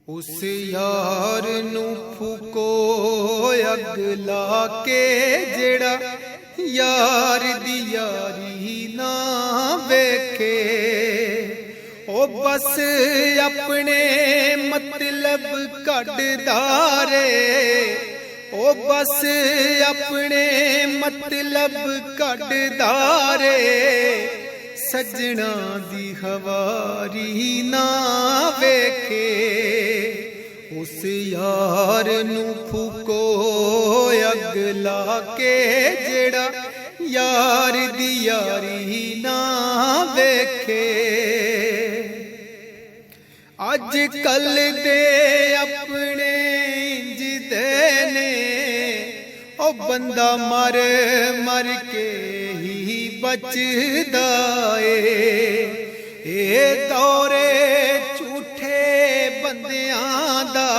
उस यार नू फूको अग ला के जेड़ा यार दी यारी ना वेखे। ओ बस अपने मतलब कढ़दारे, ओ बस अपने मतलब कढ़दारे, सजना दी हवारी ना वेखे। उस यार नू फूको अग ला के जेड़ा यार दी यारी ना वेखे। अज कल दे अपने जिदे ने ओ बंदा मर मर के ही बचदा ए दौरे झूठे बंदियां दा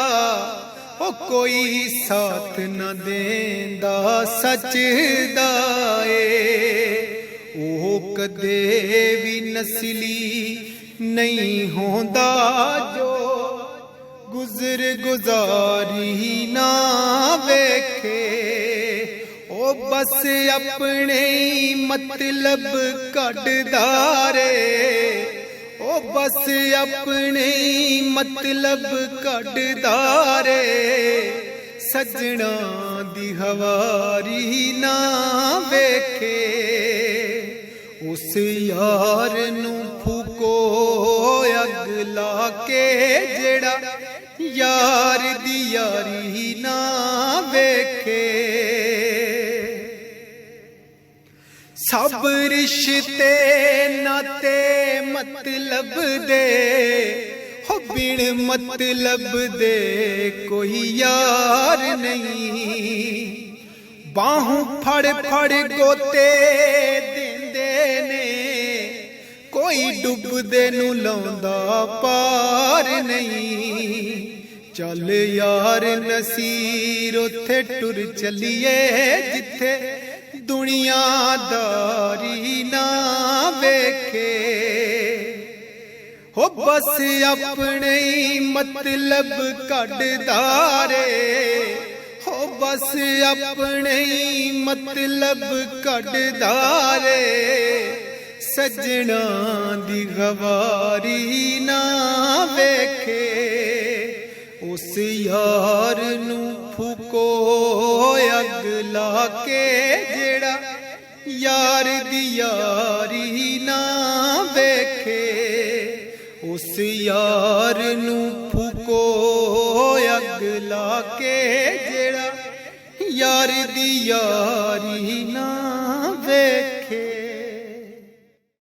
ओ कोई साथ न देंदा सच दा ओ कदे भी नस्ली नहीं होंदा जो गुजर गुजारी ना वेखे। ओ बस अपने मतलब कढ़दारे, ओ बस अपने मतलब कढ़दारे, सजना दी हवारी ना वेखे। उस यार नू फूको अग ला के जेड़ा यार दी यारी ना वेखे। सब रिश्ते नाते मतलब दे हो बिन मतलब दे कोई यार नहीं। बाहों फड़ फड़ गोते देंदे ने कोई डुबदे नू लौंदा पार नहीं। चल यार नसीर उथे टुर चलिए जिथे दुनियादारी ना वेखे। हो बस अपने मतलब कढ़दारे, हो बस अपने मतलब कढ़दारे, सजना दी गवारी ना वेखे। उस यार नू फूको अग ला के जेड़ा यार दी यारी ना वेखे। उस यार नू फूको अग ला के जेड़ा यार दी यारी ना